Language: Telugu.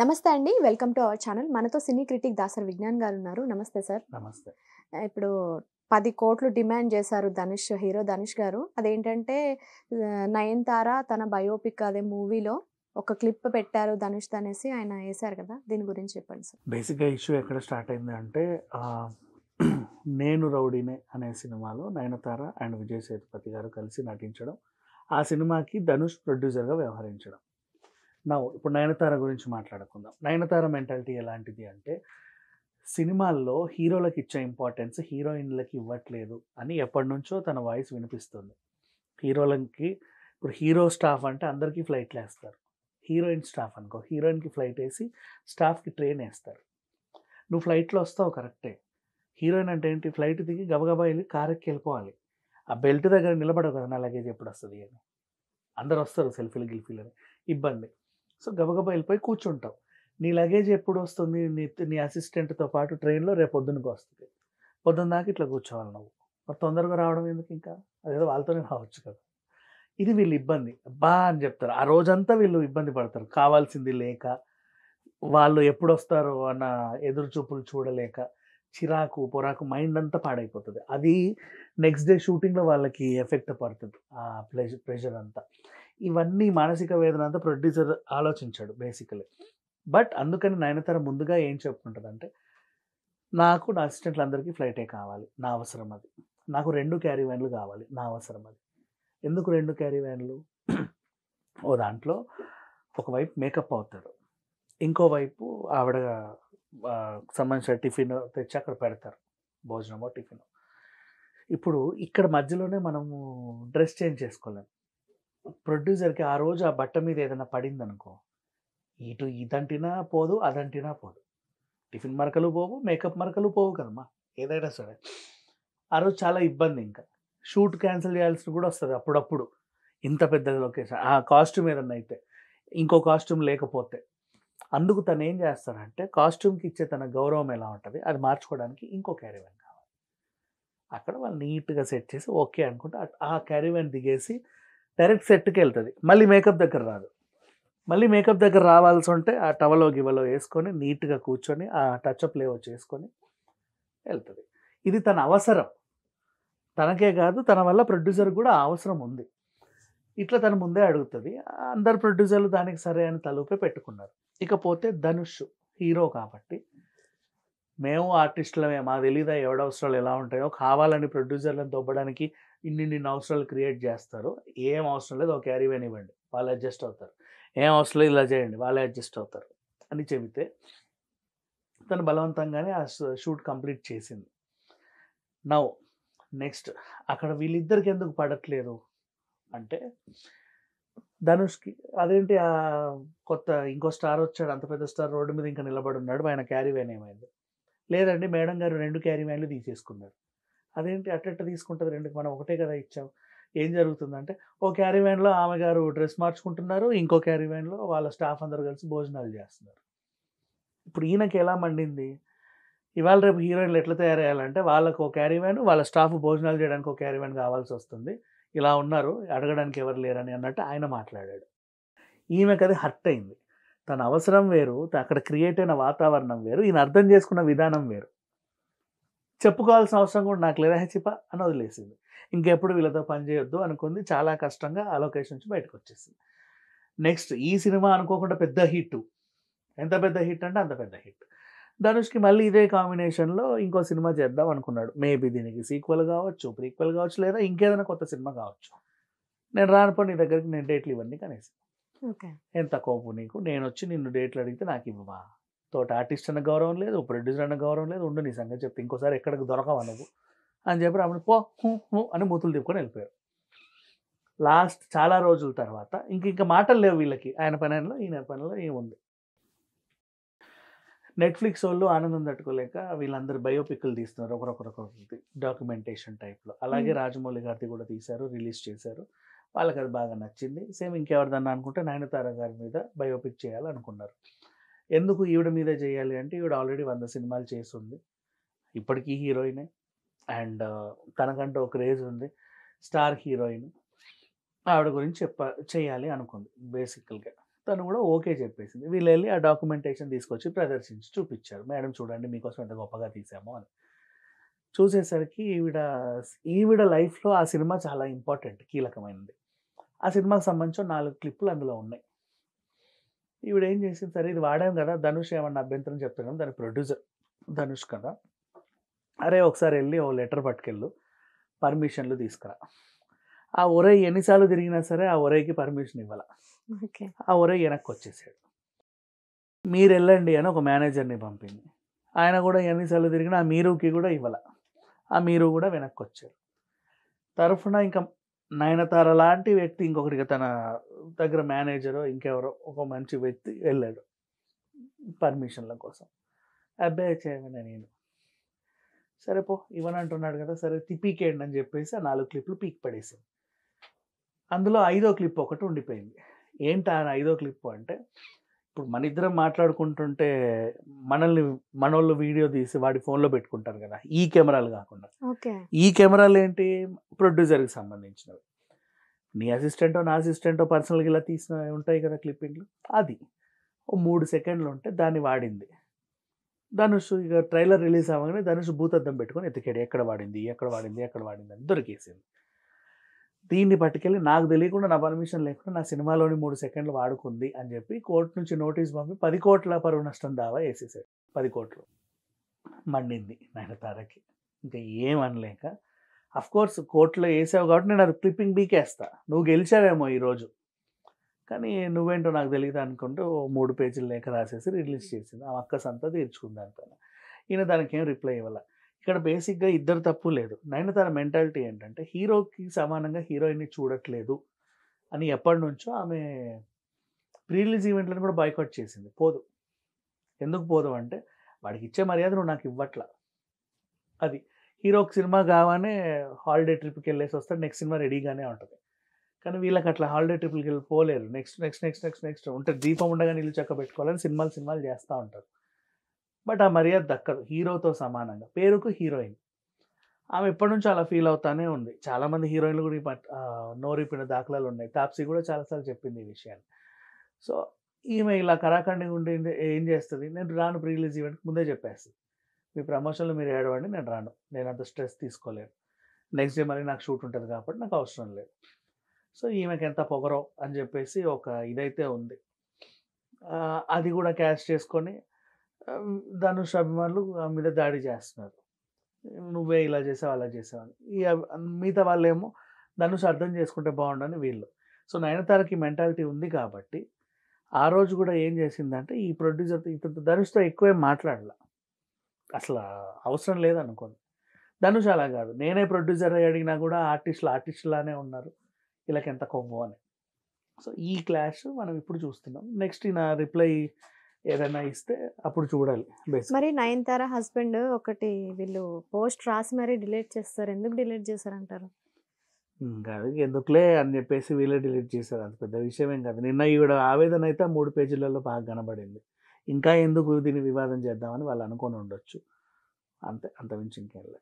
నమస్తే అండి. Welcome to our channel. మనతో సినీ క్రిటిక్ దాసరి విజ్ఞాన్ గారున్నారు. నమస్తే సార్. నమస్తే. ఇప్పుడు 10,00,00,000 డిమాండ్ చేశారు హీరో ధనుష్ గారు. అదేంటంటే 'నయనతార' తన బయోపిక్ అదే మూవీలో ఒక క్లిప్ పెట్టారు ధనుష్‌దనేసి ఆయన ఏసారు కదా! దీని గురించి చెప్పండి సార్. బేసిక్‌గా ఇష్యూ ఎక్కడ స్టార్ట్ అయింది అంటే 'నేను రౌడీనే' అనే సినిమాలో నయనతార అండ్ విజయ్ సేతుపతి గారు కలిసి నటించడం. ఆ సినిమాకి ధనుష్ ప్రొడ్యూసర్‌గా వ్యవహరించడం. ఇప్పుడు నయనతార గురించి మాట్లాడుకుందాం. నయనతార మెంటాలిటీ ఎలాంటిది అంటే సినిమాల్లో హీరోలకి ఇచ్చే ఇంపార్టెన్స్ హీరోయిన్‌లకి ఇవ్వట్లేదు అని ఎప్పటినుంచో తన వాయిస్ వినిపిస్తుంది. హీరోలకి ఇప్పుడు హీరో స్టాఫ్ అంటే అందరికీ ఫ్లైట్‌లేస్తారు. హీరోయిన్ స్టాఫ్ అనుకో హీరోయిన్‌కి ఫ్లైట్ ఏసి స్టాఫ్‌కి ట్రైన్ ఏస్తారు. నువ్వు ఫ్లైట్‌లో వస్తావు కరెక్టే. హీరోయిన్ అంటే ఏంటి ఫ్లైట్ దిగి గబగబా ఎళ్లి కారెక్కి వెళ్ళిపోవాలి. ఆ బెల్ట్ దగ్గర నిలబడవు కదా! నా లగేజ్ ఎప్పుడొస్తది అని. అందరొస్తారు సెల్ఫీలు, గిల్ఫీలని. ఇబ్బంది. సో, గబగబా ఎళ్ళిపోయి కూర్చుంటావు. నీ లగేజ్ ఎప్పుడొస్తుంది? నీ అసిస్టెంట్‌తో పాటు ట్రైన్‌లో రేపు పొద్దునకొస్తది. పొద్దున దాకా ఇట్లా కూర్చోవాలి నువ్వు. మరి తొందరగా రావడం ఎందుకింకా? అదేదో వాళ్ళతోనే రావచ్చు కదా! ఇది వీళ్ళ ఇబ్బంది. అబ్బా! అని జెప్తారు. ఆ రోజంతా వీళ్ళు ఇబ్బంది పడతారు. కావాల్సింది లేక, వాళ్ళు ఎప్పుడొస్తారో అన్న ఎదురు చూపులు చూడలేక, చిరాకు, పొరాకు మైండంతా పాడైపోతది. అది నెక్స్ట్ డే షూటింగ్‌లో వాళ్ళకి ఎఫెక్ట్ పడుతది. ఆ ప్రెషర్ అంతా. ఇవన్నీ మానసిక వేదన అంతా ప్రొడ్యూసర్ ఆలోచించాడు బేసికల్లీ. బట్ అందుకని 'నయనతార' ముందుగా ఏం చెప్పుకుంటదంటే, నాకు నా అసిస్టెంట్‌లందరికీ ఫ్లైటే కావాలి. నా అవసరం అది. నాకు 2 క్యారీ వ్యాన్‌లు కావాలి. నా అవసరం అది. ఎందుకు 2 క్యారీ వ్యాన్‌లు? ఓ దాంట్లో ఒకవైపు మేకప్ అవుతారు. ఇంకో వైపు ఆవిడ సంబంధించిన టిఫిన్ తెచ్చి అక్కడ పెడతారు. భోజనమో, టిఫినో. ఇప్పుడు ఇక్కడ మధ్యలోనే మనము డ్రెస్ చేంజ్ చేసుకోలేం. ప్రొడ్యూసర్‌కి ఆ రోజు ఆ బట్ట మీద ఏదైనా పడిందనుకో, ఇటు ఇదంటినా పోదు, అదంటినా పోదు. టిఫిన్ మరకలు పోవు, మేకప్ మరకలు పోవు కదమ్మా! ఏదైనా సరే. ఆ రోజు చాలా ఇబ్బంది ఇంకా. షూట్ క్యాన్సెల్ చేయాల్సి కూడా వస్తది అప్పుడప్పుడు. ఇంత పెద్ద లొకేషన్. ఆ కాస్ట్యూమ్ ఏదన్నా అయితే. ఇంకో కాస్ట్యూమ్ లేకపోతే. అందుకు తనేం చేస్తాడంటే, కాస్ట్యూమ్‌కి ఇచ్చే తన గౌరవం ఎలా ఉంటది, అది మార్చుకోవడానికి ఇంకో క్యారీవాన్ కావాలి. అక్కడ వాళ్ళు నీట్‌గా సెట్ చేసి ఓకే అనుకుంటే ఆ క్యారీవాన్ దిగేసి డైరెక్ట్ సెట్‌కెళ్తది. మళ్ళీ మేకప్ దగ్గర రాదు. మళ్ళీ మేకప్ దగ్గర రావాల్సుంటే ఆ టవలో, గివలో యేసుకొని నీట్‌గా కూర్చొని ఆ టచప్‌లేవో చేసుకొని ఎళ్తది. ఇది తన అవసరం. తనకే కాదు తన వల్ల ప్రొడ్యూసర్‌కి కూడా ఆ అవసరం ఉంది. ఇట్లా తను ముందే అడుగుతది. అందరు ప్రొడ్యూసర్‌లు దానికి సరే అని తలూపే పెట్టుకున్నారు. ఇకపోతే ధనుష్ హీరో కాబట్టి మేము ఆర్టిస్టులమే. మాకు తెలీదా ఎవడి అవసరాలు ఎలా ఉంటాయో, కావాలని ప్రొడ్యూసర్‌లను దొబ్బడానికి ఇన్నిన్ని అవసరాలు క్రియేట్ జేస్తారు. ఏం అవసరం లేదు. ఒక క్యారీవాన్ ఇవ్వండి. వాళ్ళు అడ్జస్ట్ అవుతారు. ఏం అవసరం లేదు ఇలా చేయండి. వాళ్ళే అడ్జస్ట్ అవుతారు. అని చెబితే తను బలవంతంగానే ఆ షూట్ కంప్లీట్ చేసింది. నౌ నెక్స్ట్ అక్కడ వీళ్ళిద్దరికి ఎందుకు పడట్లేదు అంటే ధనుష్‌కి అదేంటి కొత్త ఇంకో స్టార్ వచ్చాడు. అంత పెద్ద స్టార్ రోడ్డు మీద ఇంకా నిలబడున్నాడు. ఆయన క్యారీవాన్ ఏమైంది? లేదండి మేడం గారు 2 క్యారీ వ్యాన్‌లు తీసేసుకున్నారు. అదేంటి అట్టెట్ట తీసుకుంటది 2 మనం ఒకటే కదా ఇచ్చాం. ఏం జరుగుతుందంటే, ఓ క్యారీ వ్యాన్‌లో ఆమె గారు డ్రెస్ మార్చుకుంటున్నారు. ఇంకో క్యారీ వ్యాన్‌లో వాళ్ళ స్టాఫ్ అందరూ కలిసి భోజనాలు చేస్తున్నారు. ఇప్పుడు ఈయనకి ఎలా మండింది? ఇవాళ రేపు హీరోయిన్‌లు ఎట్లా తయారయ్యాలంటే వాళ్ళకి ఒక క్యారీ వ్యాన్, వాళ్ళ స్టాఫ్ భోజనాలు చేయడానికి ఒక క్యారీ వ్యాన్ కావాల్సొస్తుంది. ఇలా ఉన్నారు అడగడానికి ఎవరు లేరని అన్నట్టు ఆయన మాట్లాడాడు. ఈమెకది హర్ట్ అయింది. తన అవసరం వేరు, అక్కడ క్రియేట్ అయిన వాతావరణం వేరు, ఈయన అర్థం చేసుకున్న విధానం వేరు. చెప్పుకోవాల్సిన అవసరం కూడా నాకు లేదా హెచ్చిపా అని వదిలేసింది. ఇంకెప్పుడు వీళ్ళతో పని చేయొద్దు అనుకుంది. చాలా కష్టంగా ఆ లొకేషన్ నుంచి బయటకొచ్చేసింది. నెక్స్ట్ ఈ సినిమా అనుకోకుండా పెద్ద హిట్టు. ఎంత పెద్ద హిట్ అంటే అంత పెద్ద హిట్. ధనుష్‌కి మళ్ళీ ఇదే కాంబినేషన్‌లో ఇంకో సినిమా చేద్దాం అనుకున్నాడు. మేబీ దీనికి సీక్వెల్ కావచ్చు, ప్రీక్వెల్ కావచ్చు లేదా ఇంకేదైనా కొత్త సినిమా కావచ్చు. నేను రాను పో నీ దగ్గరికి నేను డేట్లు ఇవ్వను నీకనేసి. ఓకే. ఎంత కోపం నీకు? నేనొచ్చి నిన్ను డేట్లు అడిగితే నాకివ్వవా? తోటి ఆర్టిస్ట్ అన్న గౌరవం లేదు, ప్రొడ్యూసర్ అన్న గౌరవం లేదు. ఉండు నీ సంగతి చెప్తా. ఇంకోసారి ఎక్కడికి దొరకవా నువ్వు అని చెప్పి ఆమెను పో హు, హు అని మూతులు తిప్పుకొని వెళ్ళిపోయారు. లాస్ట్ చాలా రోజుల తర్వాత ఇంక మాటలు లేవు వీళ్ళకి. ఆయన పనిలో, ఈయన పనిలో ఏముంది. నెట్‌ఫ్లిక్స్ వోళ్ళు ఆనందం తట్టుకోలేక వీళ్ళందరూ బయోపిక్‌లు తీస్తున్నారు. ఒకరొకరికి డాక్యుమెంటేషన్ టైప్‌లో. అలాగే హ్మ్. రాజమౌళి గారిది కూడా తీశారు. రిలీజ్ చేశారు. వాళ్ళకది బాగా నచ్చింది. సేమ్ ఇంకెవరిదన్నా అనుకుంటే 'నయనతార' గారి మీద బయోపిక్ చేయాలనుకున్నారు. ఎందుకు ఈవిడ మీదే చేయాలి అంటే ఈవిడ ఆల్రెడీ 100 సినిమాలు చేసుంది. ఇప్పటికీ హీరోయినే. అండ్ తనకంటూ ఒక క్రేజ్ ఉంది. Star heroine. ఆవిడ గురించి చేయాలి అనుకుంది బేసికల్‌గా. తను కూడా ఓకే చెప్పేసింది. వీళ్ళు వెళ్ళి ఆ డాక్యుమెంటేషన్ తీసుకొచ్చి ప్రదర్శించి చూపించారు. మేడం చూడండి మీకోసం ఎంత గొప్పగా తీసామో అని. చూసేసరికి ఈవిడ లైఫ్‌లో ఆ సినిమా చాలా ఇంపార్టెంట్, కీలకమైనది. ఆ సినిమాకి సంబంధించిన 4 క్లిప్పులు అందులో ఉన్నాయి. ఈవిడ ఏం చేసింది, సరే ఇది వాడాం కదా! ధనుష్ ఏమన్నా అభ్యంతరం చెప్తాడేమో, దాని ప్రొడ్యూసర్ ధనుష్ కదా! అరే ఒకసారి ఎళ్లి ఓ లెటర్ పట్టుకెళ్ళు, పర్మిషన్‌లు తీసుకురా. ఆ ఒరేయ్ ఎన్ని సార్లు తిరిగినా సరే ఆ ఒరేయ్‌కి పర్మిషన్ ఇవ్వల. ఓకే. ఆ ఒరేయ్ వెనక్కొచ్చేసాడు. మీరెళ్ళండి అని ఒక మేనేజర్‌ని పంపింది. ఆయన కూడా ఎన్ని సార్లు తిరిగినా ఆ మీరుకి కూడా ఇవ్వల. ఆ మీరు కూడా వెనక్కొచ్చారు. తరఫున ఇంకా నయనతార లాంటి వ్యక్తి ఇంకొకటిగా తన దగ్గర మేనేజరో ఇంకెవరో ఒక మంచి వ్యక్తి వెళ్ళాడు పర్మిషన్‌ల కోసం. అబ్బాయి చేయమని నేను. సరే పో ఇవ్వనంటున్నాడు కదా! సరే పీకేయండి అని చెప్పేసి ఆ 4 క్లిప్‌లు పీకి పడేసాం. అందులో ఐదో క్లిప్ ఒకటి ఉండిపోయింది. ఏంటా ఐదో క్లిప్పు అంటే, ఇప్పుడు మనిద్దరం మాట్లాడుకుంటుంటే మనోళ్ళు వీడియో తీసి వాడి ఫోన్‌లో పెట్టుకుంటారు కదా! ఈ కెమెరాలు కాకుండా. ఓకే. ఈ కెమెరాలేంటి ప్రొడ్యూసర్‌కి సంబంధించినవి. నీ అసిస్టెంటో, నా అసిస్టెంటో పర్సనల్‌గా ఇలా తీసినవి ఉంటాయి కదా క్లిప్పింగ్‌లు. అది. ఓ 3 సెకండ్లు ఉంటే దాన్ని వాడింది. ధనుష్ ఇక ట్రైలర్ రిలీజ్ అవ్వగానే ధనుష్ భూతద్దం పెట్టుకొని ఎతికాడు. ఎక్కడ వాడింది? ఎక్కడ వాడింది? ఎక్కడ వాడింది? అని దొరికేసింది. దీన్ని పట్టుకెళ్ళి నాకు తెలియకుండా నా పర్మిషన్ లేకుండా నా సినిమాలోని 3 సెకండ్లు వాడుకుంది అని చెప్పి కోర్ట్ నుంచి నోటీస్ పంపి 10,00,00,000 పరువు నష్టం దావా ఏసేసాడు. 10,00,00,000 మండింది నయనతారకి. ఇంక ఏం అనలేక అఫ్‌కోర్స్ కోర్ట్‌లో ఏసావు కాబట్టి నేను అది క్లిప్పింగ్ పీకేస్తా. నువ్వు గెలిచావేమో ఈరోజు. కానీ నువ్వేంటో నాకు తెలీదు అనుకుంటూ ఓ 3 పేజీల లేఖ రాసేసి రిలీజ్ చేసింది. ఆ అక్క సంతా తీర్చుకుంది దానితోని. ఈయన దానికేం రిప్లై ఇవ్వల. ఇక్కడ బేసిక్‌గా ఇద్దరి తప్పు లేదు. నయనతార మెంటాలిటీ ఏంటంటే హీరోకి సమానంగా హీరోయిన్‌ని చూడట్లేదు అని ఎప్పటినుంచో ఆమె ప్రీ రిలీజ్ ఈవెంట్‌లను కూడా బాయ్కాట్ చేసింది. పోదు. ఎందుకు పోదు అంటే వాడికిచ్చే మర్యాద నువ్వు నాకివ్వట్ల. అది. హీరోకి సినిమా కావానే హాలిడే ట్రిప్‌కెళ్ళేసి వస్తాడు. నెక్స్ట్ సినిమా రెడీగానే ఉంటది. కానీ వీళ్ళకట్లా హాలిడే ట్రిప్‌లకెళ్ళి పోలేరు. నెక్స్ట్ ఉంటే దీపం ఉండగానే ఇల్లు చక్కబెట్టుకోవాలని సినిమాలు చేస్తా ఉంటారు. బట్ ఆ మర్యాద దక్కదు. హీరోతో సమానంగా. పేరుకు హీరోయిన్. ఆమె ఎప్పటినుంచో అలా ఫీల్ అవుతానే ఉంది. చాలామంది హీరోయిన్‌లు కూడా నోరిప్పిన దాఖలాలున్నాయి. తాప్సీ కూడా చాలా సార్లు చెప్పింది ఈ విషయాన్ని. సో, ఈమె ఇలా కరాకండిగా ఉండి ఏం చేస్తది, నేను రాను ప్రీ రిలీజ్ ఈవెంట్‌కి ముందే చెప్పేస్తది. మీ ప్రమోషన్‌లో మీరు ఏడవండి నేను రాను. నేనంత స్ట్రెస్ తీసుకోలేను. నెక్స్ట్ డే మళ్ళీ నాకు షూట్ ఉంటది కాబట్టి నాకు అవసరం లేదు. సో, ఈమెకెంత పొగరో అని చెప్పేసి ఒక ఇదైతే ఉంది. అది కూడా క్యాష్ చేసుకొని ధనుష్ అభిమానులు ఆమె మీద దాడి చేస్తున్నారు. నువ్వే ఇలా చేసావు, అలా చేసావు అని. మిగతా వాళ్ళేమో ధనుష్ అర్థం చేసుకుంటే బావుండని వీళ్ళు. సో, నయనతారకి మెంటాలిటీ ఉంది కాబట్టి, ఆ రోజు కూడా ఏం చేసిందంటే, ఈ ప్రొడ్యూసర్ ఇతను ధనుష్‌తో ఎక్కువేం మాట్లాడల. అసల అవసరం లేదనుకుంది. ధనుష్ అలా కాదు. నేనే ప్రొడ్యూసర్ అయ్యి అడిగినా కూడా ఆర్టిస్ట్‌లానే ఉన్నారు. ఈళ్ళకెంత కొవ్వు అని. సో, ఈ క్లాష్ మనం ఇప్పుడు చూస్తున్నాం. నెక్స్ట్ ఈయన రిప్లై ఏదైనా ఇస్తే అప్పుడు చూడాలి బేసిక్‌గా. మరి నయనతార హస్బెండ్ ఒకటి వీళ్ళు పోస్ట్ రాసి మరీ డిలీట్ చేస్తారు. ఎందుకు డిలీట్ చేశారంటారు? అది ఎందుకులే అని చెప్పేసి వీళ్ళే డిలీట్ చేశారు. అంత పెద్ద విషయమేం కాదు. నిన్న ఈవిడ ఆవేదన అయితే 3 పేజీలలో బాగా కనబడింది. ఇంకా ఎందుకు దీన్ని వివాదం చేద్దామని వాళ్ళు అనుకోని ఉండొచ్చు. అంతే. అంతకుమించి ఇంకేం లేదు.